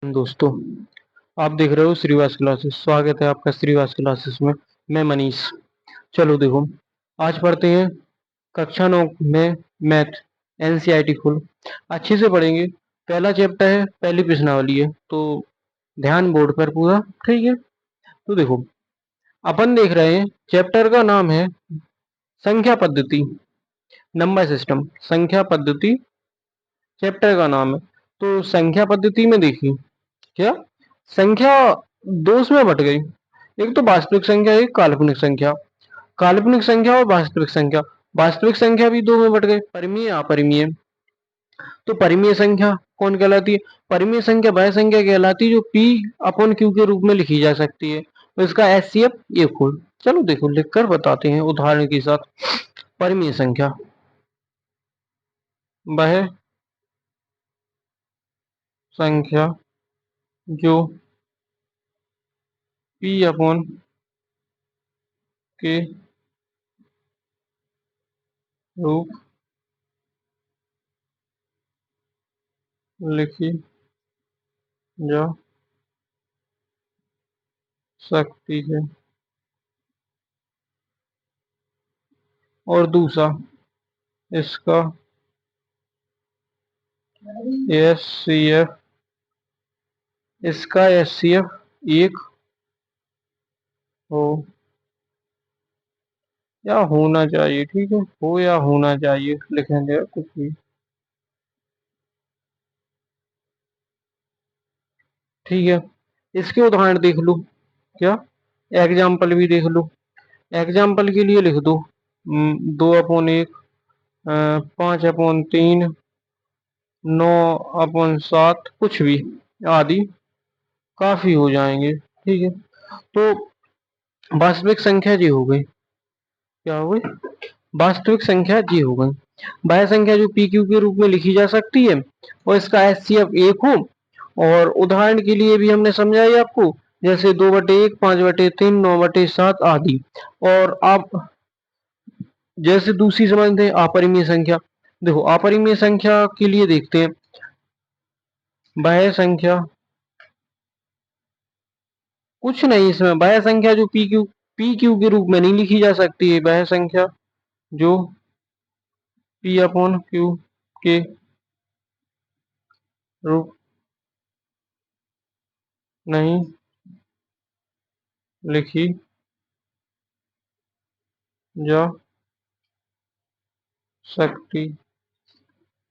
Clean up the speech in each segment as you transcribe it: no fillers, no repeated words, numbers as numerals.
दोस्तों, आप देख रहे हो श्रीवास क्लासेस। स्वागत है आपका श्रीवास क्लासेस में। मैं मनीष। चलो देखो, आज पढ़ते हैं कक्षा 9 में मैथ एनसीईआरटी फुल। अच्छे से पढ़ेंगे। पहला चैप्टर है, पहली प्रश्नावली है, तो ध्यान बोर्ड पर पूरा। ठीक है, तो देखो अपन देख रहे हैं चैप्टर का नाम है संख्या पद्धति, नंबर सिस्टम। संख्या पद्धति चैप्टर का नाम है। तो संख्या पद्धति में देखिए क्या संख्या दो में बट गई। एक तो वास्तविक संख्या, एक काल्पनिक संख्या। काल्पनिक संख्या और वास्तविक संख्या। वास्तविक संख्या भी दो में बट गई, परिमेय अपरिमेय। तो परिमेय संख्या कौन कहलाती है? परिमेय संख्या वह संख्या कहलाती है जो पी अपॉन क्यू के रूप में लिखी जा सकती है। तो इसका एचसीएफ एक हो। चलो देखो लिखकर बताते हैं उदाहरण के साथ। परिमेय संख्या वह संख्या जो पी अपॉन के रूप लिखी जा सकती है। और दूसरा, इसका एचसीएफ एक हो या होना चाहिए। ठीक है, हो या होना चाहिए लिखेंगे कुछ भी। ठीक है, इसके उदाहरण देख लो। क्या एग्जाम्पल भी देख लो। एग्जाम्पल के लिए लिख दो 2/1, 5/3, 9/7, कुछ भी आदि काफी हो जाएंगे। ठीक है, तो वास्तविक संख्या जी हो गई। क्या हो गई? वास्तविक संख्या जी हो गई। वह संख्या जो पी क्यू के रूप में लिखी जा सकती है और इसका एचसीएफ एक हो। और उदाहरण के लिए भी हमने समझाई आपको, जैसे 2/1, 5/3, 9/7 आदि। और आप जैसे दूसरी समझते हैं अपरिमेय संख्या। देखो अपरिमेय संख्या के लिए देखते हैं, वह संख्या कुछ नहीं, इसमें वह संख्या जो पी क्यू के रूप में नहीं लिखी जा सकती है। वह संख्या जो पी अपॉन क्यू के रूप नहीं लिखी जा सकती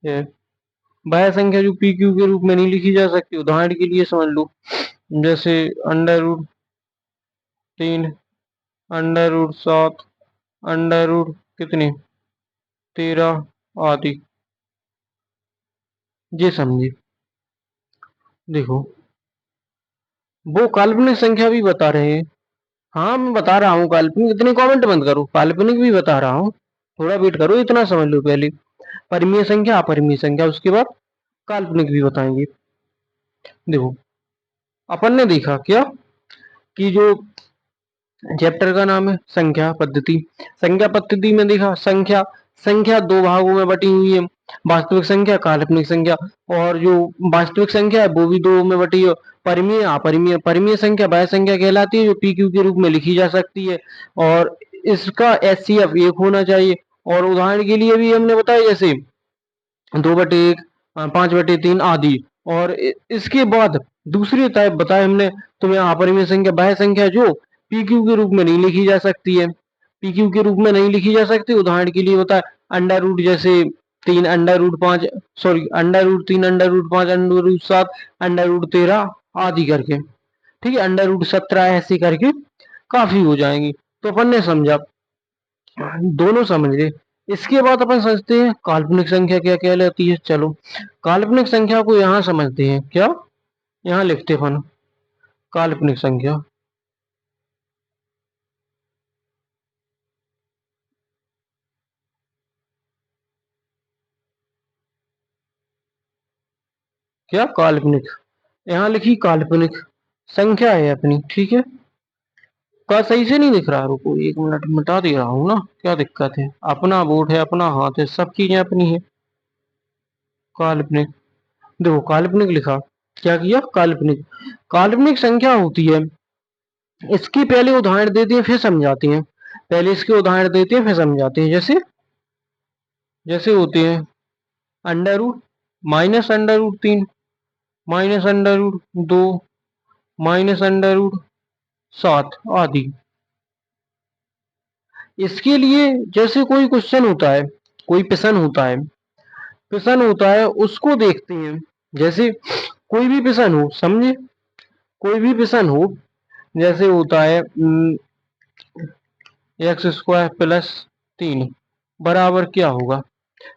है। वह संख्या जो पी क्यू के रूप में नहीं लिखी जा सकती, उदाहरण के लिए समझ लो, जैसे √3, √7, कितने 13 आदि। ये समझे। देखो वो काल्पनिक संख्या भी बता रहे हैं। हाँ मैं बता रहा हूँ काल्पनिक, इतने कमेंट बंद करो, काल्पनिक भी बता रहा हूँ। थोड़ा वेट करो, इतना समझ लो पहले। परिमेय संख्या अपरिमेय संख्या, उसके बाद काल्पनिक भी बताएंगे। देखो अपन ने देखा क्या कि जो चैप्टर का नाम है संख्या पद्धति। संख्या पद्धति में देखा संख्या संख्या दो भागों में बटी हुई है, वास्तविक संख्या काल्पनिक संख्या। और जो वास्तविक संख्या है वो भी दो में बटी है, परिमेय अपरिमेय। परिमेय संख्या वह संख्या कहलाती है जो पी क्यू के रूप में लिखी जा सकती है और इसका एचसीएफ एक होना चाहिए। और उदाहरण के लिए भी हमने बताया, जैसे 2/1, 5/3 आदि। और इसके बाद दूसरी टाइप बताए हमने तुम्हें अपरिमेय संख्या, वह संख्या जो पी क्यू के रूप में नहीं लिखी जा सकती है। पी क्यू के रूप में नहीं लिखी जा सकती, उदाहरण के लिए बताए अंडा रूट, जैसे 3, √5, सॉरी अंडा रूट 3, अंडा रूट 5, अंडा रूट 7, अंडा रूट 13 आदि करके। ठीक है, अंडा रूट 17 ऐसे करके काफी हो जाएंगी। तो अपन ने समझा, दोनों समझ गए। इसके बाद अपन समझते हैं काल्पनिक संख्या क्या कहलाती है। चलो काल्पनिक संख्या को यहाँ समझते हैं। क्या यहाँ लिखते अपन काल्पनिक संख्या। क्या काल्पनिक, यहाँ लिखी काल्पनिक संख्या है अपनी। ठीक है, का सही से नहीं दिख रहा? रुको 1 मिनट, मिटा दे रहा हूँ ना, क्या दिक्कत है? अपना बोर्ड है, अपना हाथ है, सब चीजें अपनी है। काल्पनिक, देखो काल्पनिक लिखा क्या किया? काल्पनिक। काल्पनिक संख्या होती है, इसकी पहले उदाहरण देते हैं फिर समझाते हैं। पहले इसके उदाहरण देते हैं फिर समझाते हैं। जैसे जैसे होते हैं under root, minus under root 3, minus under root 2, minus under root 7 आदि। इसके लिए जैसे कोई क्वेश्चन होता है, कोई प्रश्न होता है, प्रश्न होता है उसको देखते हैं। जैसे कोई भी प्रश्न हो, समझे, कोई भी प्रश्न हो, जैसे होता है एक्स स्क्वायर प्लस 3 बराबर क्या होगा,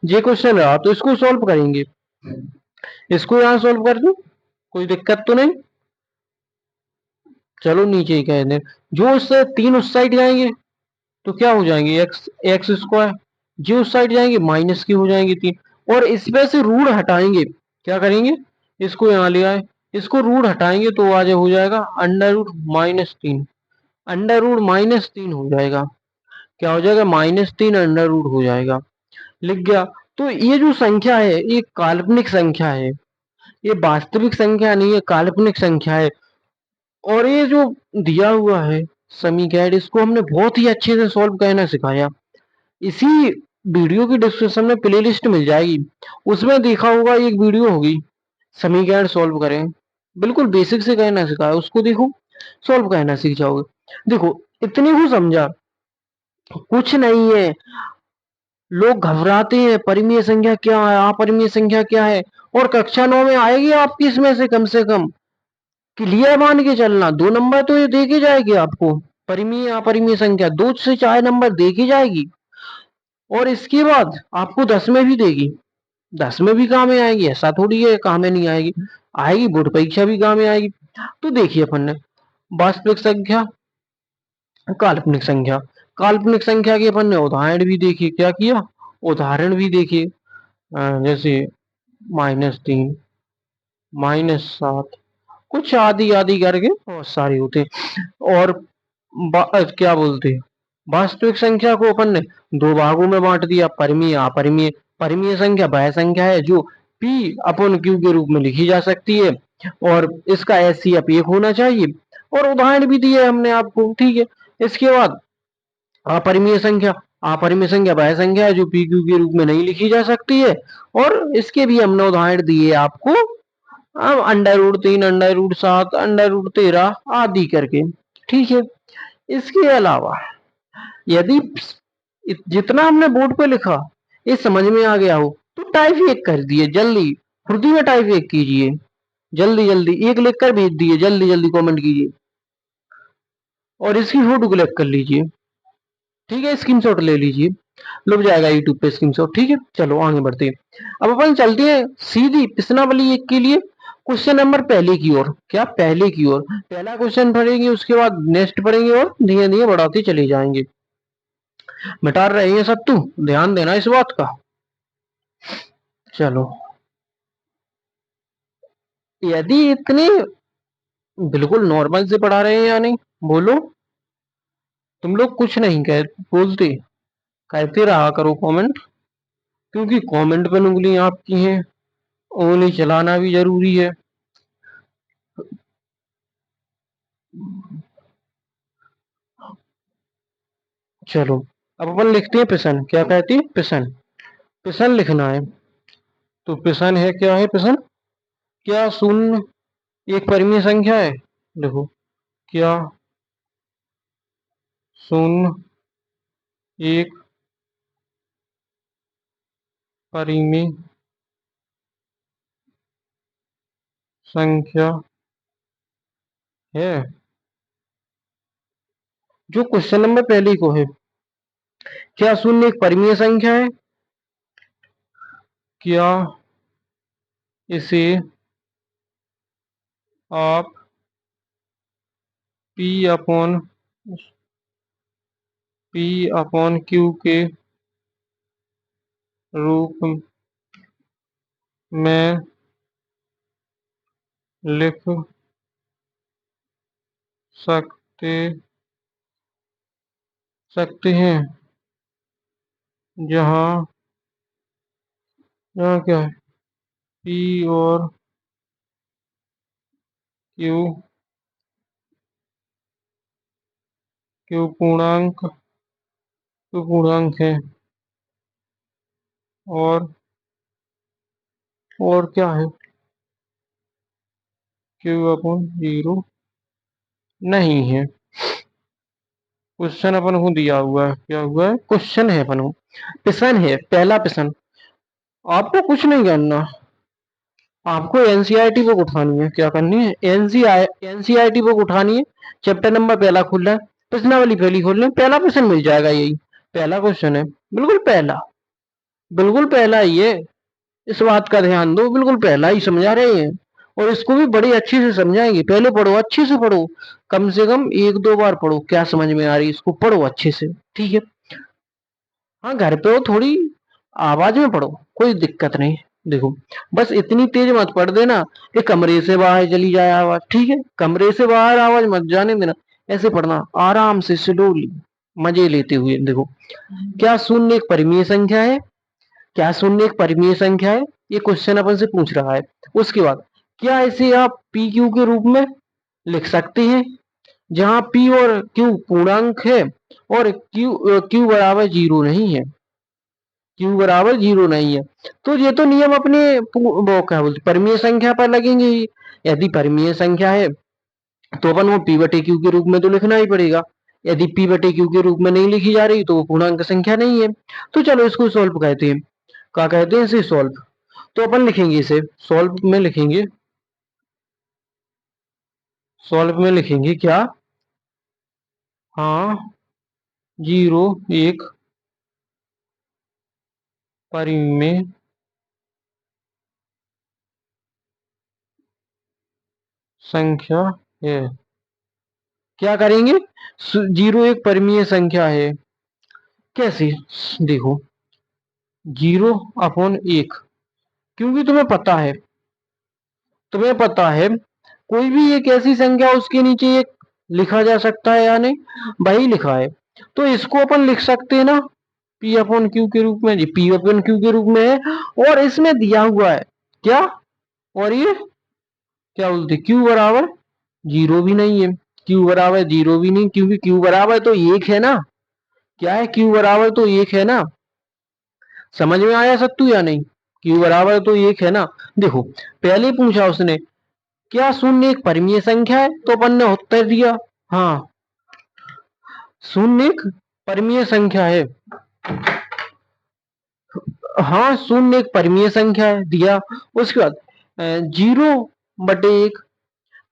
ये क्वेश्चन रहा तो इसको सॉल्व करेंगे। इसको यहाँ सॉल्व कर दूं, कोई दिक्कत तो नहीं? चलो नीचे ही कह दें, जो उससे 3 उस साइड जाएंगे तो क्या हो जाएंगे, एक्स एक्स स्क्वायर। जो उस साइड जाएंगे माइनस की हो जाएंगे 3, और इसमें से रूट हटाएंगे। क्या करेंगे, इसको यहाँ ले आए, इसको रूट हटाएंगे तो आज हो जाएगा अंडर रूट -3। अंडर रूट -3 हो जाएगा। क्या हो जाएगा, -3 अंडर रूट हो जाएगा। लिख गया। तो ये जो संख्या है ये काल्पनिक संख्या है, ये वास्तविक संख्या नहीं है, काल्पनिक संख्या है। और ये जो दिया हुआ है समीकरण, इसको हमने बहुत ही अच्छे से सॉल्व करना सिखाया। इसी वीडियो की डिस्क्रिप्शन में प्लेलिस्ट मिल जाएगी, उसमें देखा होगा एक वीडियो होगी, समीकरण सॉल्व करें, बिल्कुल बेसिक से कहना सिखाया, उसको देखो, सॉल्व करना सीख जाओगे। देखो, इतने को समझा, कुछ नहीं है। लोग घबराते हैं परिमेय संख्या क्या है, अपरिमेय संख्या क्या है, और कक्षा 9 में आएगी आपकी इसमें से कम से कम। क्लियर मान के चलना, 2 नंबर तो ये दे के जाएगी आपको। परिमेय अपरिमेय संख्या 2 से 4 नंबर दे के जाएगी, और इसके बाद आपको 10 में भी देगी। 10 में भी काम में आएगी, ऐसा थोड़ी है काम में नहीं आएगी, आएगी, बोर्ड परीक्षा भी काम में आएगी। तो देखिए अपन ने वास्तविक संख्या, काल्पनिक संख्या, काल्पनिक संख्या के अपन ने उदाहरण भी देखिए, क्या किया, उदाहरण भी देखिए। जैसे -3, -7, कुछ आदि आदि करके बहुत सारे होते। और क्या बोलते हैं, वास्तविक संख्या को अपन ने दो भागों में बांट दिया, परिमेय अपरिमेय। परिमेय संख्या वह संख्या है जो P अपॉन Q के रूप में लिखी जा सकती है, और इसका HCF 1 होना चाहिए। और उदाहरण भी दिए हमने आपको, ठीक है। इसके बाद अपरिमेय संख्या, अपरिमेय संख्या वह संख्या है जो पी क्यू के रूप में नहीं लिखी जा सकती है, और इसके भी हमने उदाहरण दिए आपको। अब under root 3, under root 7, under root 13 आदि करके, ठीक है। इसके अलावा यदि जितना हमने बोर्ड पे लिखा ये समझ में आ गया हो तो टाइप एक कर दिए जल्दी, फुर्ती में टाइप एक कीजिए, जल्दी जल्दी एक लिख कर भेज दिए, जल्दी जल्दी कमेंट कीजिए, और इसकी फोटो क्लिक कर लीजिए, ठीक है, स्क्रीनशॉट ले लीजिए, लग जाएगा यूट्यूब पे स्क्रीनशॉट, ठीक है। चलो आगे बढ़ते हैं, अब अपन चलते हैं सीधी प्रश्नावली 1 के लिए, क्वेश्चन नंबर पहले की ओर। क्या पहले की ओर, पहला क्वेश्चन पढ़ेंगे, उसके बाद नेक्स्ट पढ़ेंगे, और धीरे धीरे बढ़ाते चले जाएंगे। मिटा रहे हैं सत्तू, ध्यान देना इस बात का। चलो, यदि इतने बिल्कुल नॉर्मल से पढ़ा रहे हैं या नहीं, बोलो। तुम लोग कुछ नहीं कह बोलते, कहते रहा करो कमेंट, क्योंकि कमेंट पे उंगली आपकी है, उंगली चलाना भी जरूरी है। चलो, अब अपन लिखते हैं प्रश्न, क्या कहती है प्रश्न, प्रश्न लिखना है। तो प्रश्न है, क्या है प्रश्न, क्या शून्य एक परिमेय संख्या है। देखो, क्या शून्य एक परिमेय संख्या है। जो क्वेश्चन नंबर पहले को है, क्या शून्य एक परिमेय संख्या है, क्या इसे आप P अपॉन Q के रूप में लिख सकते सकते हैं, जहाँ यहाँ क्या है, P और क्यू क्यू पूर्णांक है। और क्या है? क्यू अपन जीरो नहीं है। क्वेश्चन अपन को दिया हुआ है, क्या हुआ है? क्वेश्चन है अपन को, प्रश्न है, पहला प्रश्न। आपको कुछ नहीं करना, आपको एनसीईआरटी बुक उठानी है। क्या करनी है? एनसीईआरटी बुक उठानी है। चैप्टर नंबर पहला खोलना है, प्रश्नावली पहली खोलना है, पहला प्रश्न मिल जाएगा। यही पहला क्वेश्चन है, बिल्कुल पहला, बिल्कुल पहला ही है। इस बात का ध्यान दो, बिल्कुल पहला ही समझा रहे हैं। और इसको भी बड़ी अच्छी से समझाएंगे। पहले पढ़ो, अच्छे से पढ़ो, कम से कम एक दो बार पढ़ो। क्या समझ में आ रही है इसको पढ़ो अच्छे से, ठीक है। हाँ, घर पे हो, थोड़ी आवाज में पढ़ो, कोई दिक्कत नहीं। देखो, बस इतनी तेज मत पढ़ देना कि कमरे से बाहर चली जाए आवाज, ठीक है। कमरे से बाहर आवाज मत जाने देना। ऐसे पढ़ना, आराम से, स्लोली, मजे लेते हुए। देखो, क्या शून्य एक परिमेय संख्या है? क्या शून्य एक परिमेय संख्या है? ये क्वेश्चन अपन से पूछ रहा है। उसके बाद, क्या इसे आप पी क्यू के रूप में लिख सकते हैं, जहां पी और क्यू पूर्णांक है और क्यू बराबर जीरो नहीं है? क्यू बराबर जीरो नहीं है, तो ये तो नियम अपने वो क्या बोलते, परिमेय संख्या पर लगेंगे ही। यदि परिमेय संख्या है तो अपन वो पी बटे क्यू के रूप में तो लिखना ही पड़ेगा। यदि पी बटे क्यू के रूप में नहीं लिखी जा रही तो वो पूर्णांक संख्या नहीं है। तो चलो इसको सॉल्व कहते हैं। क्या कहते हैं इसे? सॉल्व। तो अपन लिखेंगे इसे, सॉल्व में लिखेंगे, सॉल्व में लिखेंगे क्या? हाँ, जीरो एक परिमेय संख्या है। क्या करेंगे? जीरो एक परिमेय संख्या है। कैसे? देखो, जीरो अपॉन एक, क्योंकि तुम्हें पता है कोई भी एक ऐसी संख्या, उसके नीचे एक लिखा जा सकता है या नहीं? वही लिखा है। तो इसको अपन लिख सकते हैं ना, पी अपॉन क्यू के रूप में। जी, पी अपॉन क्यू के रूप में है, और इसमें दिया हुआ है क्या? और ये क्या बोलते, क्यू बराबर जीरो भी नहीं है। क्यू बराबर जीरो भी नहीं, क्योंकि क्यू बराबर तो एक है ना। क्या है? क्यू बराबर तो एक है ना। समझ में आया सत्तू या नहीं? क्यू बराबर तो एक है ना। देखो, पहले पूछा उसने, क्या शून्य एक परिमेय संख्या है? तो अपन ने उत्तर दिया हाँ, शून्य एक परिमेय संख्या है। हाँ, शून्य एक परिमेय संख्या है, दिया। उसके बाद जीरो बटे एक,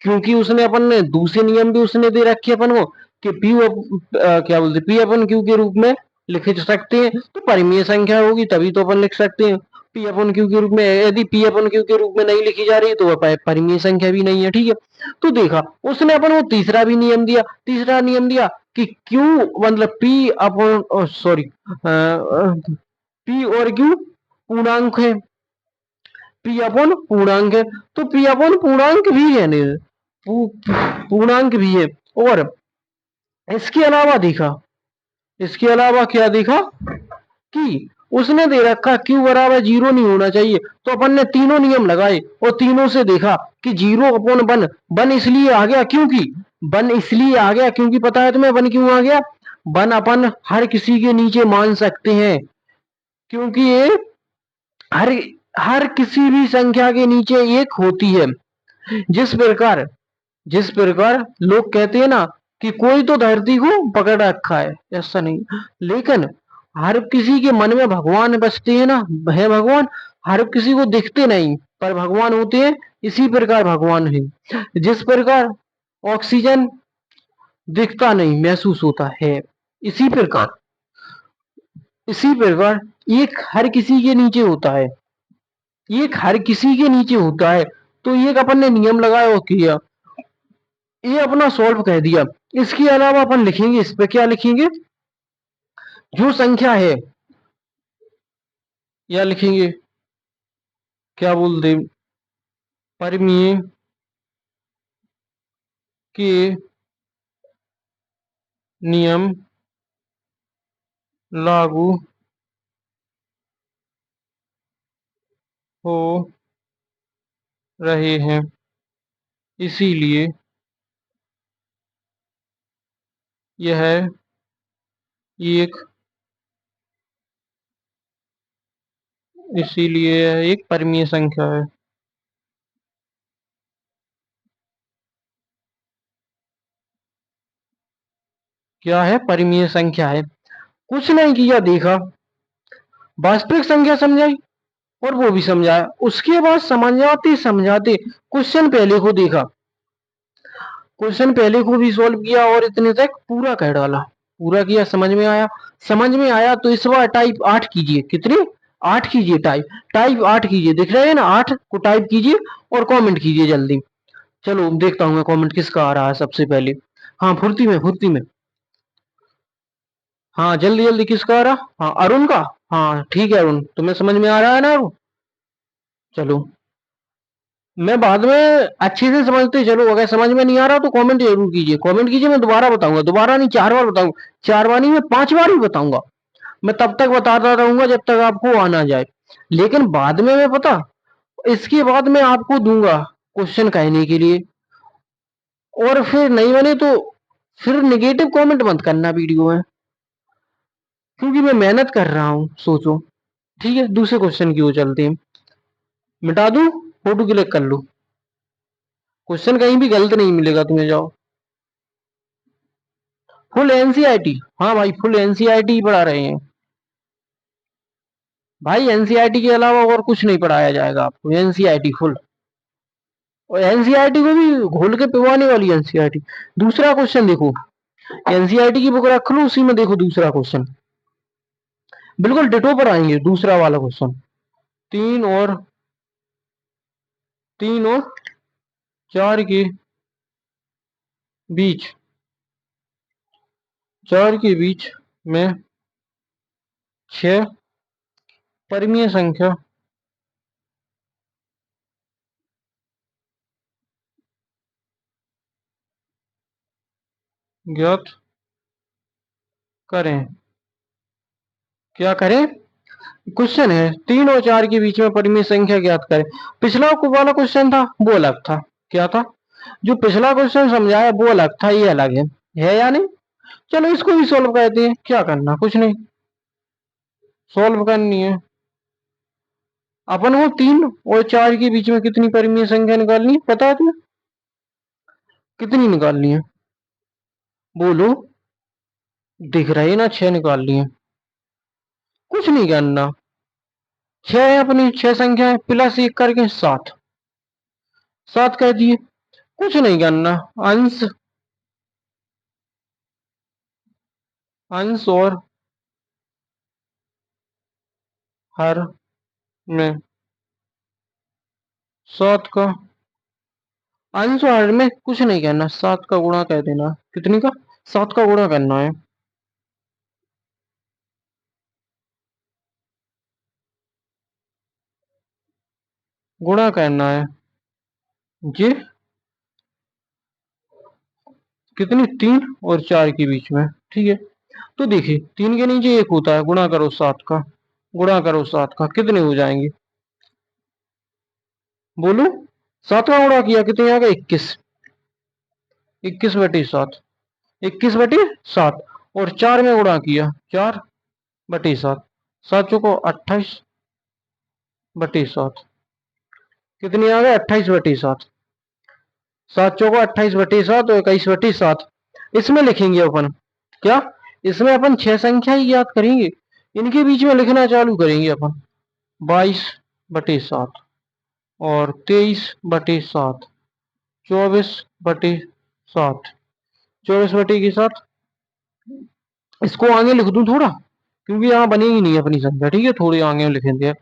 क्योंकि उसने अपन ने दूसरे नियम भी उसने दे रखे अपन को कि क्या बोलते, पी अपन क्यू के रूप में लिख सकते हैं। तो परिमेय संख्या होगी तभी तो अपन लिख सकते हैं पी अपन क्यू के रूप में। यदि पी अपन क्यू के रूप में नहीं लिखी जा रही तो वह परिमेय संख्या भी नहीं है, ठीक है। तो देखा उसने अपन को तीसरा भी नियम दिया, तीसरा नियम दिया कि क्यू मतलब पी अपन, सॉरी, पी और क्यू पूर्णांक है, पी अपन पूर्णांक है। तो पी अपन पूर्णांक भी है नहीं, पूर्णांक भी है। और इसके अलावा देखा, इसके अलावा क्या देखा कि उसने दे रखा क्यू बराबर जीरो नहीं होना चाहिए। तो अपन ने तीनों नियम लगाए और तीनों से देखा कि जीरो अपॉन वन, वन इसलिए आ गया क्योंकि, वन इसलिए आ गया क्योंकि पता है तुम्हें वन क्यों आ गया? वन अपन हर किसी के नीचे मान सकते हैं, क्योंकि ये हर हर किसी भी संख्या के नीचे एक होती है। जिस प्रकार, जिस प्रकार लोग कहते हैं ना कि कोई तो धरती को पकड़ रखा है, ऐसा नहीं, लेकिन हर किसी के मन में भगवान बसते हैं ना, है भगवान। हर किसी को दिखते नहीं पर भगवान होते हैं, इसी प्रकार भगवान है। जिस प्रकार ऑक्सीजन दिखता नहीं महसूस होता है, इसी प्रकार, इसी प्रकार एक हर किसी के नीचे होता है, एक हर किसी के नीचे होता है। तो एक अपन ने नियम लगाया और किया, ये अपना सॉल्व कह दिया। इसके अलावा अपन लिखेंगे, इस पे क्या लिखेंगे, जो संख्या है, या लिखेंगे क्या बोलते, परिमेय के नियम लागू हो रहे हैं। इसीलिए यह एक इसीलिए यह एक परिमेय संख्या है। क्या है? परिमेय संख्या है। कुछ नहीं किया, देखा, वास्तविक संख्या समझाई और वो भी समझाया। उसके बाद समझाते समझाते क्वेश्चन पहले को देखा, क्वेश्चन पहले को भी सॉल्व किया और इतने तक पूरा कर डाला। पूरा किया, समझ में आया। समझ में आया तो इस बार टाइप 8 कीजिए। कितने? 8 कीजिए। टाइप टाइप 8 कीजिए। दिख रहे हैं ना? 8 को टाइप कीजिए और कमेंट कीजिए जल्दी। चलो देखता हूँ मैं कमेंट किसका आ रहा है सबसे पहले। हाँ, फुर्ती में, फुर्ती में। हाँ, जल्दी जल्दी किसका आ रहा? हाँ, अरुण का। हाँ ठीक है अरुण, तुम्हें समझ में आ रहा है ना अरुण? चलो, मैं बाद में अच्छे से समझते चलो। अगर समझ में नहीं आ रहा तो कमेंट जरूर कीजिए। कमेंट कीजिए, मैं दोबारा बताऊंगा। दोबारा नहीं, 4 बार बताऊंगा। 4 बार नहीं, मैं 5 बार ही बताऊंगा। मैं तब तक बताता रहूंगा जब तक आपको आ ना जाए। लेकिन बाद में मैं पता, इसके बाद मैं आपको दूंगा क्वेश्चन कहने के लिए। और फिर नहीं बने तो फिर नेगेटिव कमेंट मत करना वीडियो में, क्योंकि मैं मेहनत कर रहा हूँ, सोचो। ठीक है, दूसरे क्वेश्चन की ओर चलते हैं। मिटा दूं? फोटो क्लिक कर लो। क्वेश्चन कहीं भी गलत नहीं मिलेगा तुम्हें, जाओ। Full NCERT? हाँ भाई, फुल एनसीईआरटी ही पढ़ा रहे हैं भाई। एनसीईआरटी के अलावा और कुछ नहीं पढ़ाया जाएगा आपको। NCERT full. और एनसीईआरटी को भी घोल के पिवाने वाली एनसीईआरटी। दूसरा क्वेश्चन देखो, एनसीईआरटी की बुक रख लो, उसी में देखो दूसरा क्वेश्चन। बिल्कुल डिटो पर आएंगे, दूसरा वाला क्वेश्चन। तीन और 4 के बीच, 4 के बीच में 6 परिमेय संख्या ज्ञात करें। क्या करें? क्वेश्चन है 3 और 4 के बीच में परिमेय संख्या ज्ञात करें। पिछला वाला क्वेश्चन था वो अलग था। क्या था? जो पिछला क्वेश्चन समझाया वो अलग था, ये अलग है या नहीं? चलो इसको भी सोल्व करते हैं। क्या करना? कुछ नहीं, सोल्व करनी है। अपन को 3 और 4 के बीच में कितनी परिमेय संख्या निकालनी है, पता है तुम्हें? कितनी निकालनी है? बोलो। दिख रही है ना, 6 निकालनी है। कुछ नहीं करना। 6 है अपनी, 6 संख्या है, प्लस 1 करके 7। 7 कह दिए। कुछ नहीं करना। अंश, अंश और हर में 7 का, अंश और हर में कुछ नहीं करना, 7 का गुणा कह देना। कितनी का? 7 का गुणा करना है। गुणा करना है। ये कितनी? 3 और 4 के बीच में। ठीक है, तो देखिए 3 के नीचे 1 होता है, गुणा करो 7 का। गुणा करो 7 का, कितने हो जाएंगे? बोलो। 7 का गुणा किया, कितने आ गए? 21। 21/7। 21/7। और 4 में गुणा किया, 4/7। 7 चौको 28/7। कितनी आ गए? 28/7। 7 चौको 28/7 और 21/7। इसमें लिखेंगे अपन क्या? इसमें अपन 6 संख्या ही याद करेंगे। इनके बीच में लिखना चालू करेंगे अपन। 22/7 और 23/7। 24/7। 24/7। इसको आगे लिख दूं थोड़ा, क्योंकि यहाँ बनेगी नहीं अपनी संख्या। ठीक है, थोड़ी आगे लिखेंगे।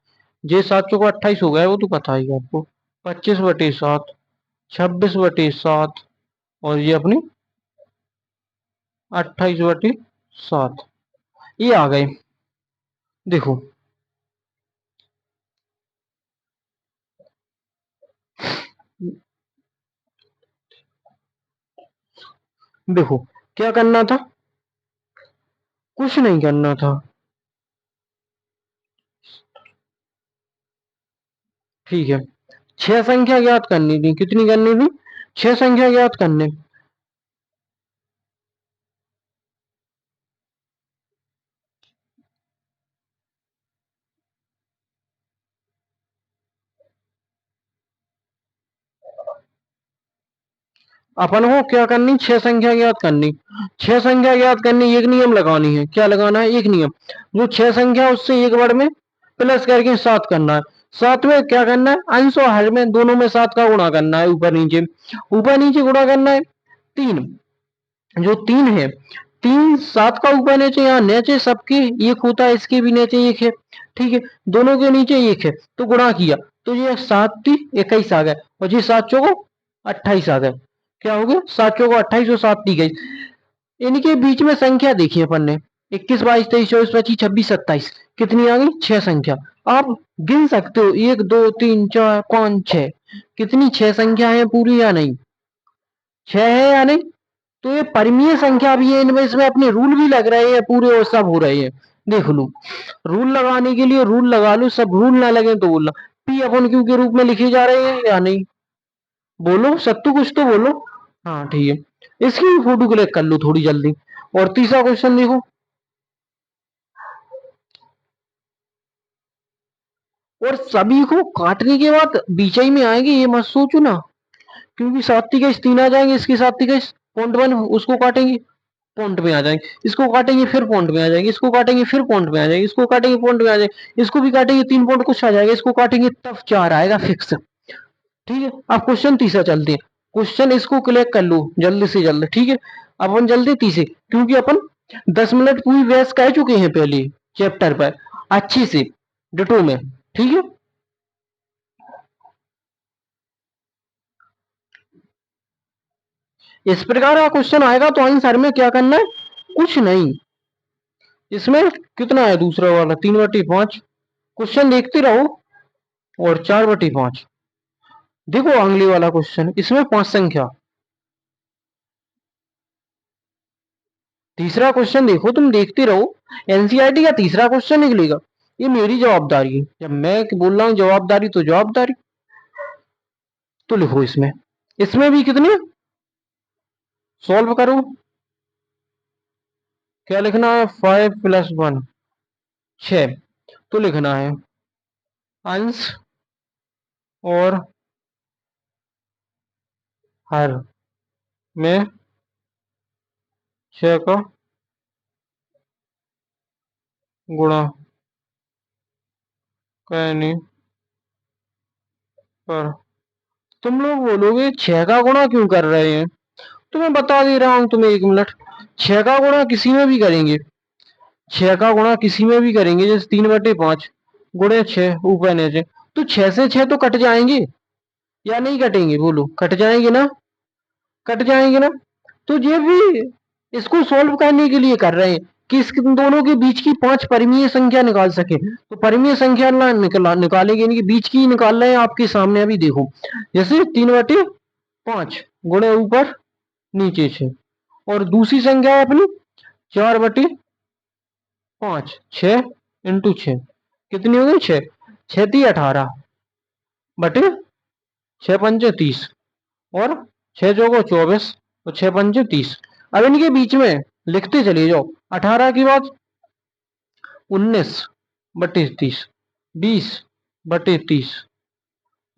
जे 7 चौको 28 हो गया, वो तो पता ही है आपको। 25/7। 26/7। और ये अपनी 28/7। ये आ गए। देखो, देखो क्या करना था? कुछ नहीं करना था। ठीक है, 6 संख्या ज्ञात करनी थी। कितनी करनी थी? 6 संख्या ज्ञात करने। अपन को क्या करनी, 6 संख्या ज्ञात करनी। 6 संख्या ज्ञात करनी, एक नियम लगानी है। क्या लगाना है? एक नियम। जो 6 संख्या उससे एक वर्ड में प्लस करके 7 करना है। 7 में क्या करना है? अंश और हर में दोनों में 7 का गुणा करना है, ऊपर नीचे। ऊपर नीचे गुणा करना है। 3, जो 3 है, 3 7 का ऊपर नीचे, यहाँ नीचे सबके एक होता है, इसके भी नीचे एक है। ठीक है, दोनों के नीचे एक है तो गुणा किया तो ये 7 3 21 आ गए, और ये 7 चौको 28 आ गए। क्या हो गया? 7 चौको 28 और 7 3 गई। इनके बीच में संख्या देखी अपन ने, 21 22 23 24 25 26 27, कितनी आ गई? 6 संख्या। आप गिन सकते हो, 1 2 3 4 5 6, कितनी 6 संख्या है पूरी या नहीं? 6 है या नहीं? तो ये परिमेय संख्या भी है, इनमें इसमें अपने रूल भी लग रहे हैं पूरे और सब हो रहे हैं। देख लो, रूल लगाने के लिए रूल लगा लो, सब रूल ना लगे तो बोलना। पी अपन क्यू के रूप में लिखे जा रहे हैं या नहीं? बोलो सत्तू, कुछ तो बोलो। हाँ ठीक है, इसकी भी फोटो क्लिक कर लो थोड़ी जल्दी। और तीसरा क्वेश्चन देखो, और सभी को काटने के बाद बीच ही में आएंगे, ये मत सोचो ना, क्योंकि 7 का 3 आ जाएंगे, इसके 7 का पॉइंट 1 उसको काटेंगे, पॉइंट में आ जाएंगे, इसको काटेंगे फिर पॉइंट में आ जाएंगे, इसको काटेंगे फिर पॉइंट में आ जाएंगे, इसको काटेंगे पॉइंट में आ जाएंगे, इसको भी काटेंगे 3 पॉइंट कुछ आ जाएगा, इसको काटेंगे तब 4 आएगा फिक्स। ठीक है, अब क्वेश्चन तीसरा चलते हैं। क्वेश्चन इसको क्लिक कर लो जल्दी से जल्दी। ठीक है, अब अपन जल्दी तीसरे, क्योंकि अपन 10 मिनट पूरी बहस कह चुके हैं पहले चैप्टर पर अच्छी से डिटो में। ठीक है, इस प्रकार का क्वेश्चन आएगा तो आंसर में क्या करना है? कुछ नहीं। इसमें कितना है दूसरा वाला? 3/5। क्वेश्चन देखते रहो, और 4/5। देखो अगले वाला क्वेश्चन, इसमें 5 संख्या। तीसरा क्वेश्चन देखो, तुम देखते रहो, एनसीईआरटी का तीसरा क्वेश्चन निकलेगा। ये मेरी जवाबदारी है, जब मैं बोल रहा हूँ जवाबदारी तो जवाबदारी। तो लिखो इसमें, इसमें भी कितने सॉल्व करो। क्या लिखना है? 5 + 1 6। तो लिखना है अंश और हर में 6 का गुणा करने पर। तुम लोग बोलोगे 6 का गुणा क्यों कर रहे हैं? तो मैं बता दे रहा हूं तुम्हें, 1 मिनट। 6 का गुणा किसी में भी करेंगे, 6 का गुणा किसी में भी करेंगे, जैसे 3/5 गुणे 6 ऊपर नीचे, तो 6 से 6 तो कट जाएंगे या नहीं कटेंगे? बोलो, कट जाएंगे ना? कट जाएंगे ना? तो ये भी इसको सॉल्व करने के लिए कर रहे हैं कि इस दोनों के बीच की 5 परिमीय संख्या निकाल सके। तो परिमीय संख्या ना निकालेंगे, इनके बीच की निकाल रहे हैं आपके सामने अभी देखो। जैसे 3/5 गुणे ऊपर नीचे 6, और दूसरी संख्या है अपनी 4/5, 6 × 6 कितनी हो गई? 6 6 × 18 बटे 6 × 5 = 30, और 6 × 4 = 24, और 6 × 5 = 30। अब इनके बीच में लिखते चले जाओ। 18 के बाद 19/30, 20/30,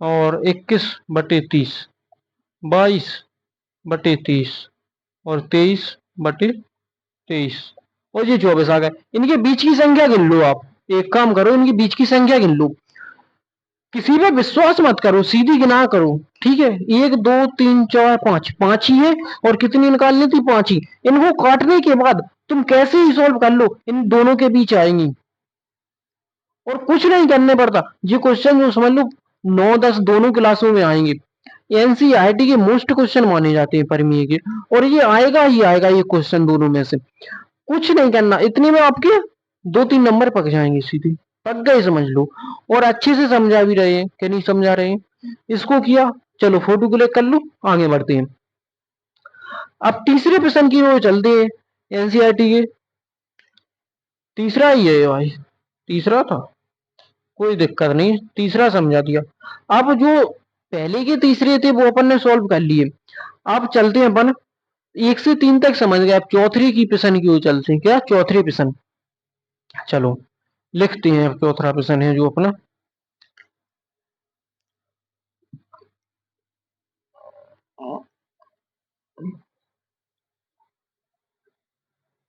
और 21/30, 22/30, और 23/23, और ये 24 आ गए। इनके बीच की संख्या गिन लो आप। एक काम करो, इनके बीच की संख्या गिन लो। किसी पे विश्वास मत करो, सीधी गिना करो। ठीक है, 1 2 3 4 5, 5 ही है, और कितनी निकालनी थी? 5 ही। इनको काटने के बाद तुम कैसे ही सॉल्व कर लो, इन दोनों के बीच आएंगी, और कुछ नहीं करने पड़ता। ये क्वेश्चन जो समझ लो 9 10 दोनों क्लासों में आएंगे, एनसीईआरटी के मोस्ट क्वेश्चन माने जाते हैं परिमेय के, और ये आएगा ही आएगा ये क्वेश्चन दोनों में से। कुछ नहीं करना, इतने में आपके 2 3 नंबर पक जाएंगे सीधे, पक गए समझ लो। और अच्छे से समझा भी रहे हैं कि नहीं समझा रहे हैं? इसको किया, चलो फोटो क्लिक कर लो, आगे बढ़ते हैं। अब तीसरे प्रश्न की ओर चलते हैं, एनसीईआरटी के। तीसरा ही है भाई, तीसरा था, कोई दिक्कत नहीं, तीसरा समझा दिया। अब जो पहले के तीसरे थे वो अपन ने सॉल्व कर लिए। अब चलते हैं अपन 1 से 3 तक समझ गए, अब चौथी की प्रश्न की ओर चलते हैं। क्या चौथी प्रश्न, चलो लिखते हैं। चौथा प्रश्न है जो अपना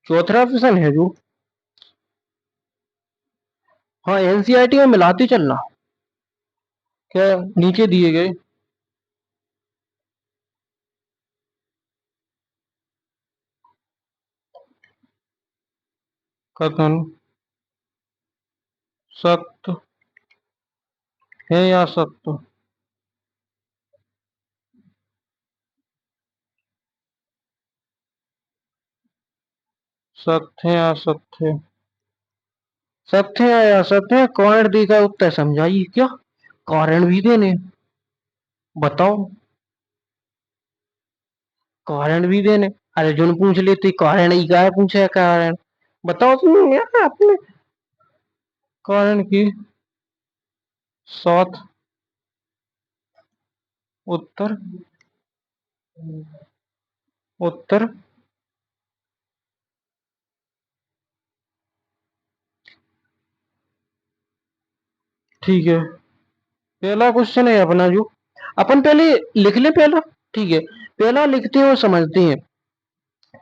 चौथा प्रश्न है जो, हाँ एनसीईआरटी में मिलाते चलना। क्या नीचे दिए गए कथन सत्य है या सत्य, सत्य है या सत्य, सत्य है या सत्य, कारण दी का उत्तर समझाइए। क्या कारण भी देने, बताओ कारण भी देने। अर्जुन पूछ लेते कारण ही का है, पूछे कारण बताओ तुम यार आपने कारण की साथ उत्तर, उत्तर ठीक है। पहला क्वेश्चन है अपना जो, अपन पहले लिख ले पहला, ठीक है। पहला लिखते हैं और समझते हैं।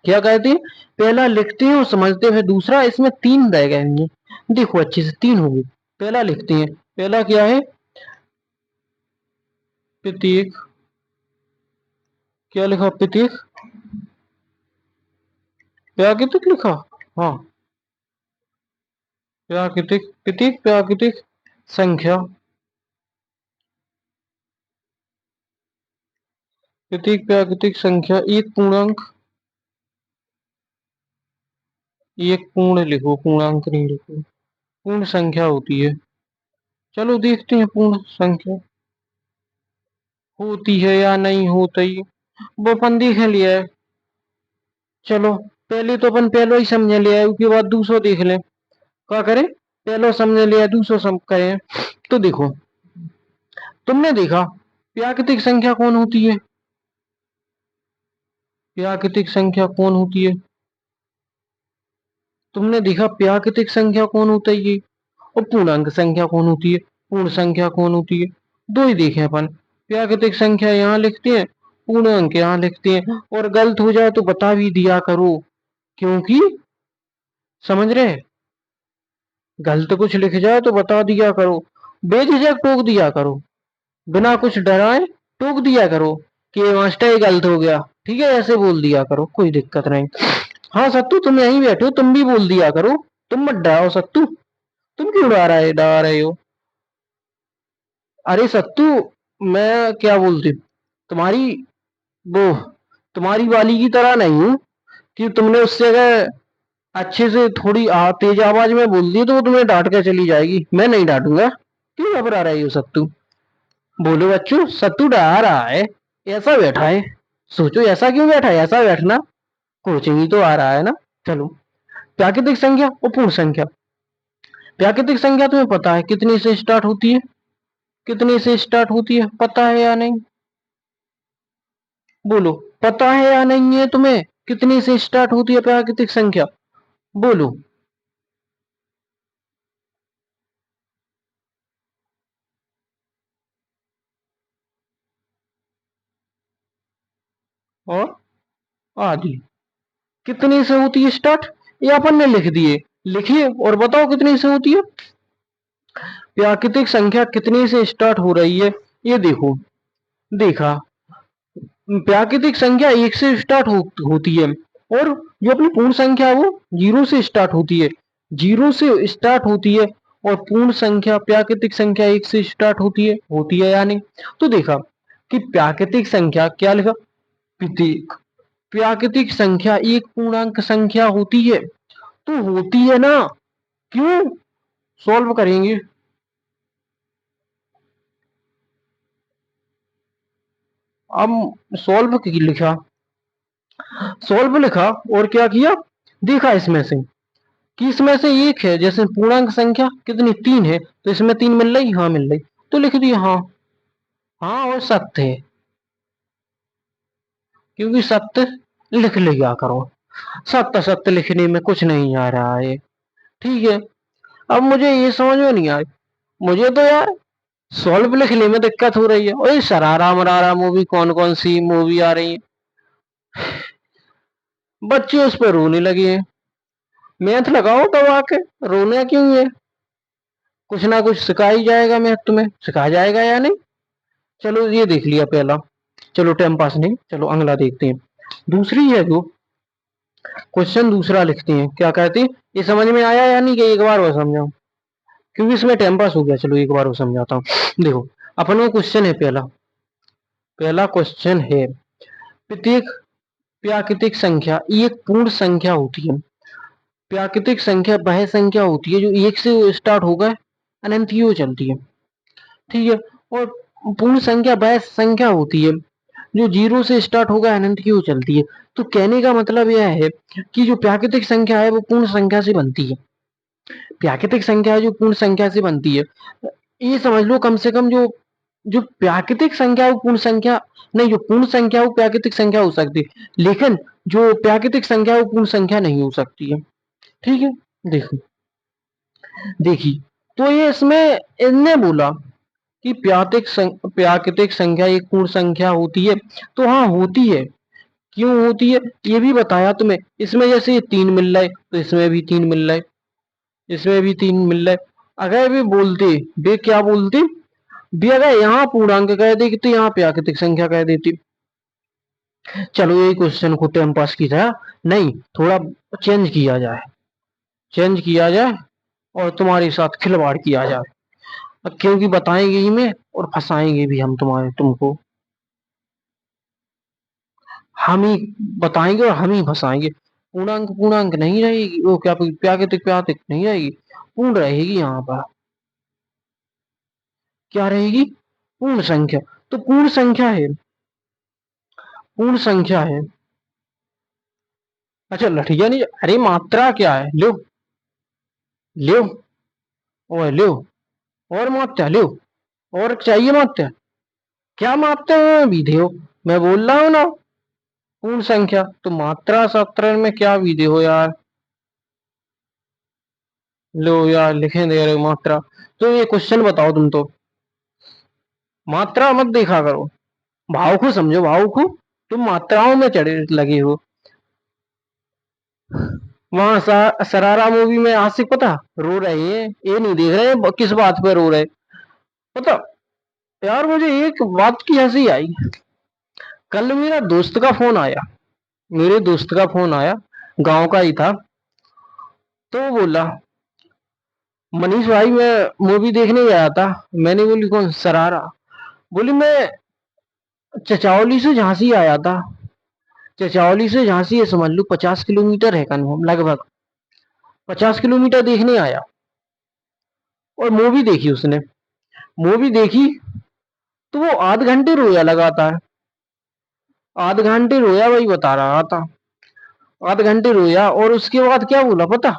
क्या कहते हैं, पहला लिखते हैं और समझते हैं। दूसरा इसमें 3 रह गए, देखो अच्छे से 3 होंगे। पहला लिखते हैं, पहला क्या है, प्रतीक, क्या लिखा प्रतीक, प्राकृतिक लिखा, हाँ प्राकृतिक, प्रतीक प्राकृतिक संख्या, प्रतीक प्राकृतिक संख्या एक पूर्णांक, एक पूर्ण लिखो, पूर्णांक नहीं लिखो, पूर्ण संख्या होती है। चलो देखते हैं पूर्ण संख्या होती है या नहीं होती, वो अपन देख लिया है। चलो पहले तो अपन पहलो ही समझ लिया है, उसके बाद दूसरो देख लें। क्या करें, पहलो समझ लिया दूसरो सम करें। तो देखो, तुमने देखा प्राकृतिक संख्या कौन होती है, प्राकृतिक संख्या कौन होती है, तुमने देखा प्राकृतिक संख्या कौन होता है ये, और पूर्णांक संख्या कौन होती है, पूर्ण संख्या कौन होती है। दो ही देखे अपन, प्राकृतिक संख्या यहाँ लिखते हैं, पूर्णांक यहाँ लिखते हैं। और गलत हो जाए तो बता भी दिया करो, क्योंकि समझ रहे, गलत कुछ लिख जाए तो बता दिया करो, बेझिझक टोक दिया करो, बिना कुछ डराए टोक दिया करो कि मास्टर ये गलत हो गया, ठीक है, ऐसे बोल दिया करो, कोई दिक्कत नहीं। हाँ सत्तू तुम यहीं बैठे हो, तुम भी बोल दिया करो, तुम मत डराओ सत्तू, तुम क्यों डरा रहे हो। अरे सत्तू, मैं क्या बोलती, तुम्हारी वो तुम्हारी वाली की तरह नहीं हूँ कि तुमने उससे अगर अच्छे से थोड़ी तेज आवाज में बोल दी तो वो तुम्हें डांट कर चली जाएगी, मैं नहीं डांटूंगा। क्यों घबरा रही हो सत्तू, बोलो बच्चों, सत्तू डरा रहा है, ऐसा बैठा है, सोचो ऐसा क्यों बैठा है, ऐसा बैठना, कोचिंग ही तो आ रहा है ना। चलो, प्राकृतिक संख्या और पूर्ण संख्या। प्राकृतिक संख्या तुम्हें पता है कितने से स्टार्ट होती है, कितने से स्टार्ट होती है, पता है या नहीं, बोलो, पता है या नहीं है तुम्हें, कितने से स्टार्ट होती है प्राकृतिक संख्या, बोलो। और आधी, कितने से होती है स्टार्ट, ये अपन ने लिख दिए, लिखिए और बताओ कितने से होती है। प्राकृतिक संख्या कितने से स्टार्ट हो रही है, ये देखो, देखा, प्राकृतिक संख्या 1 से स्टार्ट होती है, और जो अपनी पूर्ण संख्या है वो 0 से स्टार्ट होती है, 0 से स्टार्ट होती है। और पूर्ण संख्या प्राकृतिक संख्या 1 से स्टार्ट होती है या नहीं। तो देखा कि प्राकृतिक संख्या क्या लिखा, प्रतीक, प्राकृतिक संख्या एक पूर्णांक संख्या होती है, तो होती है ना, क्यों, सॉल्व करेंगे। अब सॉल्व लिखा, सॉल्व लिखा और क्या किया, देखा इसमें से कि इसमें से एक है, जैसे पूर्णांक संख्या कितनी 3 है, तो इसमें 3 मिल रही, हाँ मिल रही, तो लिख दिया हाँ। हाँ, और सत्य है, क्योंकि सत्य लिख लिया करो। सत्य सत्य लिखने में कुछ नहीं आ रहा है। ठीक है। अब मुझे ये समझ में नहीं आ रही, मुझे तो यार सॉल्व लिखने में दिक्कत हो रही है। ओए सरारा मरारा मूवी, कौन कौन सी मूवी आ रही है, बच्चे उस पर रोने लगे हैं। मैथ लगाओ दबा के, रोना क्यों है? कुछ ना कुछ सिखाई जाएगा, मैथ तुम्हें सिखाया जाएगा या नहीं? चलो ये देख लिया पहला, चलो टाइम पास नहीं, चलो अगला देखते हैं। दूसरी है जो क्वेश्चन दूसरा लिखते हैं, क्या कहते हैं, ये समझ में आया या नहीं कि एक बार और समझाऊं, क्योंकि इसमें टाइम पास हो गया। चलो एक बार और समझाता हूँ। देखो अपना क्वेश्चन है पहला, पहला क्वेश्चन है, प्रत्येक प्राकृतिक संख्या एक पूर्ण संख्या होती है। प्राकृतिक संख्या वह संख्या होती है जो एक से स्टार्ट होकर अनंत की ओर चलती है। ठीक है। और पूर्ण संख्या वह संख्या होती है जो जीरो से स्टार्ट होकर अनंत की ओर चलती है। तो कहने का मतलब यह है कि जो प्राकृतिक संख्या है वो पूर्ण संख्या से बनती है। प्राकृतिक संख्या है जो पूर्ण संख्या से बनती है। ये समझ लो कम से कम जो जो प्राकृतिक संख्या है वो पूर्ण संख्या नहीं, जो पूर्ण संख्या है वो प्राकृतिक संख्या हो सकती है, लेकिन जो प्राकृतिक संख्या है वो पूर्ण संख्या नहीं हो सकती है। ठीक है। देखो देखिए, तो ये इसमें इनने बोला कि प्राकृतिक संख्या एक पूर्ण संख्या होती है। तो हाँ होती है, क्यों होती है ये भी बताया तुम्हें। इसमें जैसे ये तीन मिल रहा है तो इसमें भी तीन मिल रहा है, इसमें भी तीन मिल रहा है। अगर वे बोलते, वे क्या बोलते, वे अगर यहाँ पूर्णांक कह देती तो यहाँ प्राकृतिक संख्या कह देती। चलो ये क्वेश्चन को टाइम पास की तरह नहीं, थोड़ा चेंज किया जाए, चेंज किया जाए और तुम्हारे साथ खिलवाड़ किया जाए। अब क्योंकि बताएंगे ही में और फंसाएंगे भी हम तुमको, हम ही बताएंगे और हम ही फंसाएंगे। पूर्णांक पूर्णांक नहीं रहेगी, वो क्या प्राकृतिक प्राकृतिक नहीं रहेगी, पूर्ण रहेगी यहाँ पर। क्या रहेगी? पूर्ण संख्या। तो पूर्ण संख्या है, पूर्ण संख्या है। अच्छा लठिया नहीं, अरे मात्रा क्या है, लो लो, ओए लो, और मात्रा लो, और चाहिए मात्रा, क्या मात्रा में विधे हो, मैं बोल रहा हूँ ना पूर्ण संख्या, तो मात्रा सत्र में क्या विधे हो यार। लो यार लिखे दे रहे हो मात्रा। तो ये क्वेश्चन बताओ तुम तो, मात्रा मत देखा करो, भाव को समझो, भाव को। तुम मात्राओं में चढ़े लगे हो। वहां सरारा मूवी में आशिक पता रो रहे हैं, ये नहीं देख रहे हैं किस बात पे रो रहे, पता। यार मुझे एक बात की हंसी आई, कल मेरा दोस्त का फोन आया, मेरे दोस्त का फोन आया, गांव का ही था। तो वो बोला, मनीष भाई मैं मूवी देखने गया था। मैंने बोली कौन, सरारा। बोली मैं चचौली से झांसी आया था। चचौली से झांसी है समझ लो 50 किलोमीटर है कन्फर्म, लगभग 50 किलोमीटर देखने आया। और मूवी देखी उसने, मूवी देखी तो वो आध घंटे रोया लगातार, आध घंटे रोया, वही बता रहा था। आध घंटे रोया और उसके बाद क्या बोला पता,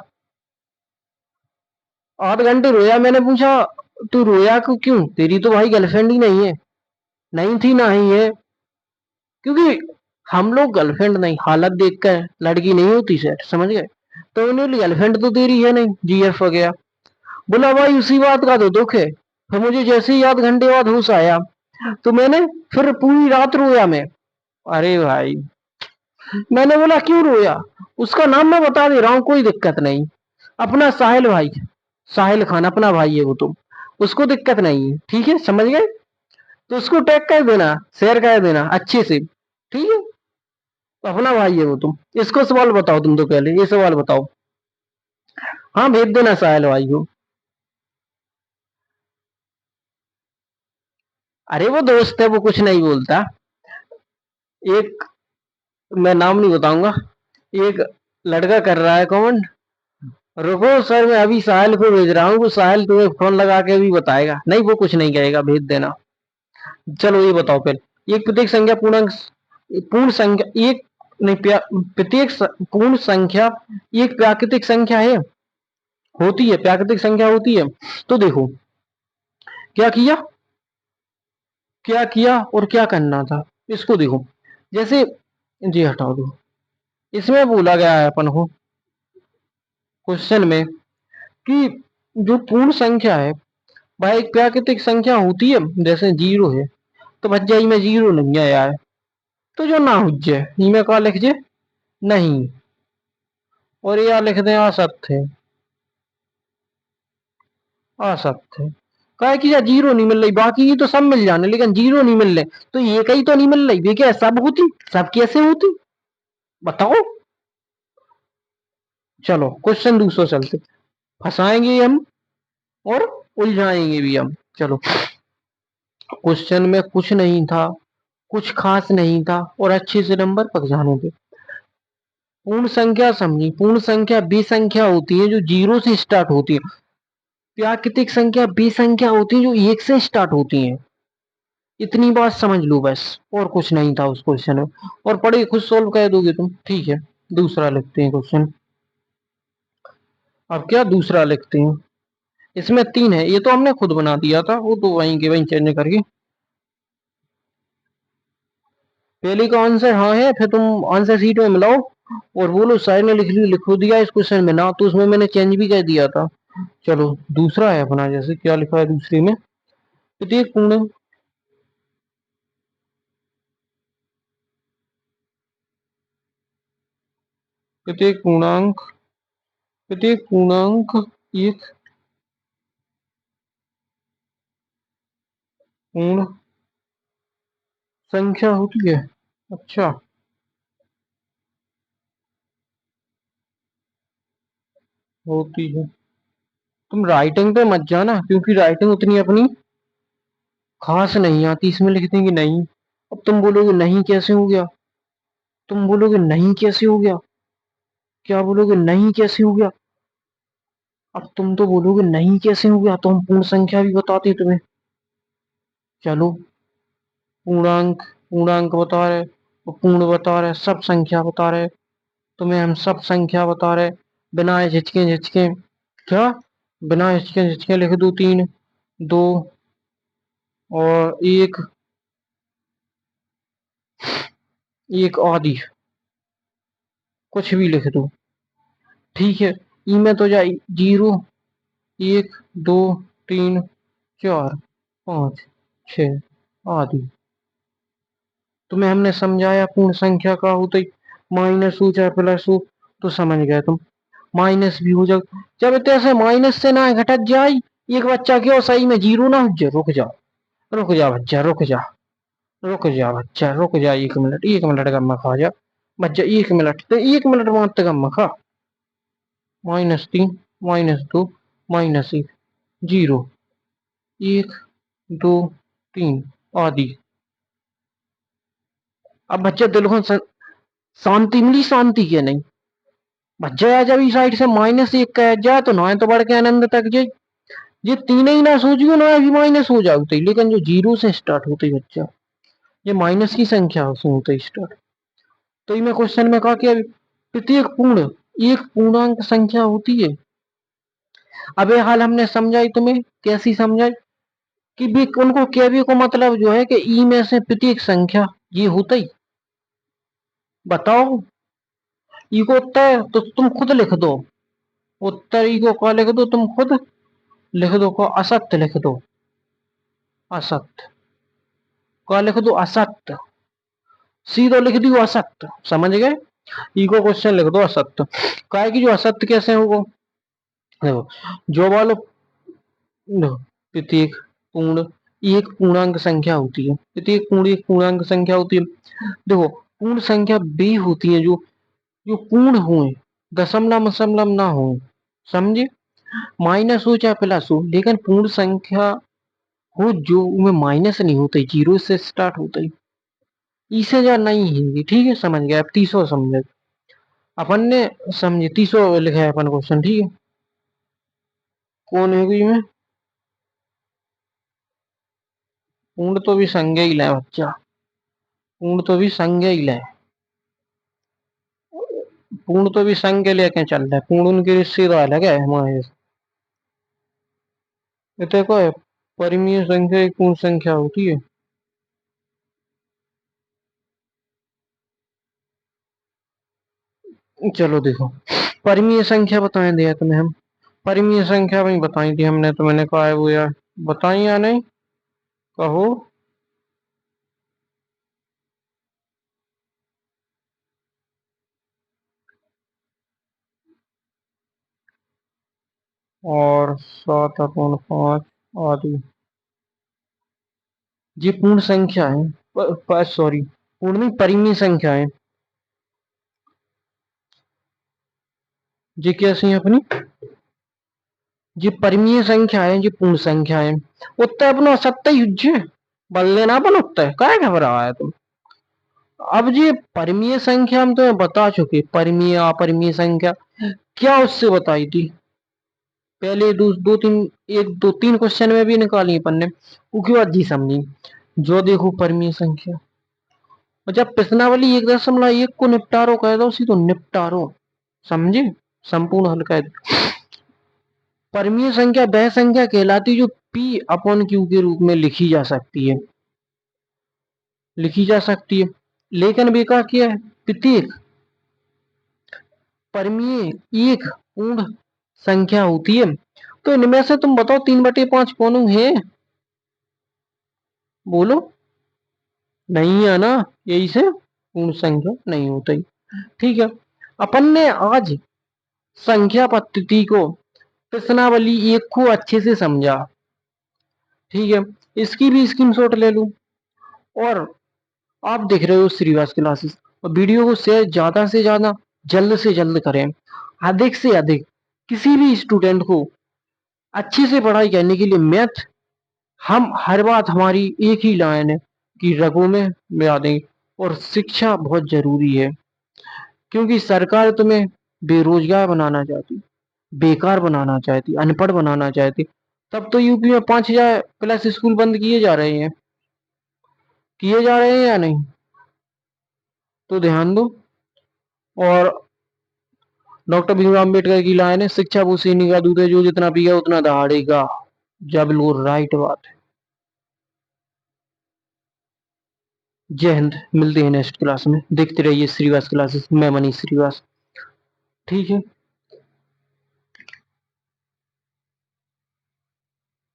आध घंटे रोया, मैंने पूछा तू रोया क्यों, तेरी तो भाई गर्लफ्रेंड ही नहीं है। नहीं थी, नहीं है, क्योंकि हम लोग गर्लफ्रेंड नहीं, हालत देखकर लड़की नहीं होती सर, समझ गए। तो उन्होंने गर्लफ्रेंड तो तेरी है नहीं, जीएफ वगैरह। बोला भाई उसी बात का तो दुख है। फिर मुझे जैसे ही आध घंटे बाद होश आया तो मैंने फिर पूरी रात रोया मैं। अरे भाई, मैंने बोला क्यों रोया, उसका नाम मैं बता दे रहा हूँ, कोई दिक्कत नहीं। अपना साहिल भाई, साहिल खान अपना भाई है वो, तो उसको दिक्कत नहीं है, ठीक है समझ गए। तो उसको टैग कर देना, शेयर कर देना अच्छे से, ठीक है। तो अपना भाई है वो, तुम इसको सवाल बताओ, तुम तो पहले ये सवाल बताओ। हाँ भेज देना साहिल भाई को। अरे वो दोस्त है, वो कुछ नहीं बोलता। एक, मैं नाम नहीं बताऊंगा, एक लड़का कर रहा है कमेंट। रुको सर मैं अभी साहिल को भेज रहा हूँ, वो साहिल तुम्हें फोन लगा के भी बताएगा, नहीं वो कुछ नहीं कहेगा, भेज देना। चलो ये बताओ पहले, एक प्रत्येक संख्या पूर्णांक, पूर्ण संख्या एक नहीं, प्रत्येक पूर्ण संख्या एक प्राकृतिक संख्या है, होती है, प्राकृतिक संख्या होती है। तो देखो क्या किया, क्या किया और क्या करना था, इसको देखो। जैसे जी हटा दो, इसमें बोला गया है अपन को क्वेश्चन में कि जो पूर्ण संख्या है भाई एक प्राकृतिक संख्या होती है, जैसे जीरो है तो भज्जा में जीरो नहीं है यार, तो जो ना हो जाए में क्या लिख जे नहीं, और यह लिख दें असत्य है, असत्य है। कहा कि यार जीरो नहीं मिल रही, बाकी की तो सब मिल जाने लेकिन जीरो नहीं मिल रहे, तो ये कहीं तो नहीं मिल रही, ये क्या सब होती, सब कैसे होती बताओ। चलो क्वेश्चन दूसरा चलते, फंसाएंगे हम और उलझाएंगे भी हम। चलो क्वेश्चन में कुछ नहीं था, कुछ खास नहीं था और अच्छे से नंबर पक जाने थे। पूर्ण संख्या समझी, पूर्ण संख्या बे संख्या होती है जो जीरो से स्टार्ट होती है, प्राकृतिक संख्या बे संख्या होती है जो एक से स्टार्ट होती है। इतनी बात समझ लो बस, और कुछ नहीं था उस क्वेश्चन में, और पढ़े खुद सोल्व कर दोगे तुम, ठीक है। दूसरा लिखते हैं क्वेश्चन। अब क्या दूसरा लिखते हैं, इसमें तीन है, ये तो हमने खुद बना दिया था, वो तो वहीं के वहीं चेंज करके। पहले का आंसर हाँ है, फिर तुम आंसर शीट में मिलाओ और बोलो सर ने लिखो दिया इस क्वेश्चन में ना, तो उसमें मैंने चेंज भी कर दिया था। चलो दूसरा है अपना, जैसे क्या लिखा है दूसरे में, प्रत्येक पूर्ण, प्रत्येक पूर्णांक, प्रत्येक पूर्णांक एक पूर्ण संख्या होती है। अच्छा, होती है। तुम राइटिंग पे मत जाना क्योंकि राइटिंग उतनी अपनी खास नहीं आती, इसमें लिख देंगे नहीं। अब तुम बोलोगे नहीं कैसे हो गया, तुम बोलोगे नहीं कैसे हो गया, क्या बोलोगे नहीं कैसे हो गया, अब तुम तो बोलोगे नहीं कैसे हो गया, तो हम पूर्ण संख्या भी बताते तुम्हें। चलो पूर्णांक, पूर्णांक बता रहे, पूर्ण बता रहे, सब संख्या बता रहे, तुम्हें हम सब संख्या बता रहे, बिना झिझके झिझके, क्या बिना हिचके झिझके लिख दो तीन, दो और एक, एक आदि, कुछ भी लिख दो, ठीक है। ई में तो जाए जीरो, एक, दो, तीन, चार, पाँच, छ आदि। तुम्हें हमने समझाया पूर्ण संख्या का होते ही माइनस हो चाहे प्लस हो, तो समझ गए तुम। माइनस भी हो जाए, जब तैसे माइनस से ना घटक जाए, एक बच्चा क्यों सही में जीरो ना हो जाए, रुक जा, रुक जा बच्चा, रुक जा, रुक जा बच्चा, रुक जा, एक मिनट, एक मिनट का मखा जा बच्चा, एक मिनट, तो एक मिनट मात्र का मखा। माइनस तीन, माइनस दो, माइनस एक, जीरो, एक, दो, तीन आदि। अब बच्चे दिल को शांति मिली, शांति के नहीं बच्चा, जब इस साइड से माइनस एक कह जाए तो ना तो बढ़ के आनंद तक जाए, ये तीन ही ना सोचियो ना अभी माइनस हो जाते, लेकिन जो जीरो से स्टार्ट होते बच्चा, ये माइनस की संख्या से होते स्टार्ट। तो ये मैं क्वेश्चन में कहा कि प्रत्येक पूर्ण एक पूर्णांक संख्या होती है। अब ये हाल हमने समझाई तुम्हें, कैसी समझाई कि भी उनको केवी को मतलब जो है कि ई में से प्रत्येक संख्या ये होता ही, बताओ। ई को उत्तर तो तुम खुद लिख दो, उत्तर ई को क्या लिख दो तुम खुद लिख दो, को असत्य लिख दो, असत्य, क्या लिख दो असत्य, सीधो लिख दियो असत्य, समझ गए। ई को क्वेश्चन लिख दो असत्य, काय की जो असत्य कैसे होगा, देखो जो वालो, देखो प्रत्येक पूर्ण एक पूर्णांक संख्या होती है, प्रत्येक पूर्ण एक पूर्णांक संख्या होती है। देखो पूर्ण संख्या बे होती है जो जो पूर्ण हुए, दशमलव मशमलव ना हो, समझे। माइनस हो चाहे प्लस हो, लेकिन पूर्ण संख्या हो जो उनमें माइनस नहीं होते, जीरो से स्टार्ट होते ही, इसे जा नहीं है, ठीक है समझ गए। अब तीसरा समझे अपन ने, समझे तीसरा लिखा है अपन क्वेश्चन, ठीक है। कौन है कोई में, पूर्ण तो भी संज्ञा ही ले बच्चा, पूर्ण तो भी संज्ञा ही ले, पूर्ण तो भी संघ के लेके चल रहे, पूर्ण उनके रिश्तेदार अलग है हमारे। ये देखो है, परिमेय संख्या एक पूर्ण संख्या होती है, चलो देखो, परिमेय संख्या बताएं दिया तुम्हें हम। परिमेय संख्या वही बताई थी हमने, तो मैंने कहा है वो यार, बताई या नहीं, कहो। और 7/5 आदि, ये पूर्ण संख्या है, सॉरी, पूर्ण नहीं, परिमेय संख्या है। ये कैसी है अपनी, ये परिमेय संख्या है, ये पूर्ण संख्या है। उत्तर अपना सत्य युज्य बल लेना अपन उत्तर, क्या घबरा है तुम। अब ये परिमेय संख्या हम तुम्हें बता चुके, परिमेय अपरिमेय संख्या क्या उससे बताई थी पहले, दो तीन, एक दो तीन क्वेश्चन में भी निकाली अपन ने, उसके बाद जी समझी। जो देखो परिमेय संख्या, और जब प्रश्नावली 1.1 को निपटारो कह दो, उसी तो निपटारो, समझे, संपूर्ण हल कह दो। परिमेय संख्या वह संख्या कहलाती जो P अपॉन Q के रूप में लिखी जा सकती है, लिखी जा सकती है। लेकिन बेका क्या है, प्रत्येक परिमेय एक पूर्ण संख्या होती है। तो इनमें से तुम बताओ 3/5 कौन है, बोलो। नहीं है ना, यही से पूर्ण संख्या नहीं होता ही। ठीक है, अपन ने आज संख्या पद्धति को, प्रश्नावली 1 को अच्छे से समझा। ठीक है, इसकी भी स्क्रीनशॉट ले लूं। और आप देख रहे हो श्रीवास क्लासेस, और वीडियो को शेयर ज्यादा से ज्यादा, जल्द से जल्द करें, अधिक से अधिक। किसी भी स्टूडेंट को अच्छे से पढ़ाई करने के लिए मैथ, हम हर बात हमारी एक ही लाइन है कि रगों में मिला देंगे। और शिक्षा बहुत जरूरी है, क्योंकि सरकार तुम्हें बेरोजगार बनाना चाहती, बेकार बनाना चाहती, अनपढ़ बनाना चाहती। तब तो यूपी में 5,000+ स्कूल बंद किए जा रहे हैं, किए जा रहे हैं या नहीं, तो ध्यान दो। और डॉक्टर भीमराव अम्बेडकर की लाइन है, शिक्षा वो सीनी का दूध है जो जितना पिएगा उतना दहाड़ेगा। जब बिल्कुल राइट बात है। जय हिंद, मिलते हैं नेक्स्ट क्लास में, देखते रहिए श्रीवास क्लासेस, मैं मनीष श्रीवास। ठीक है।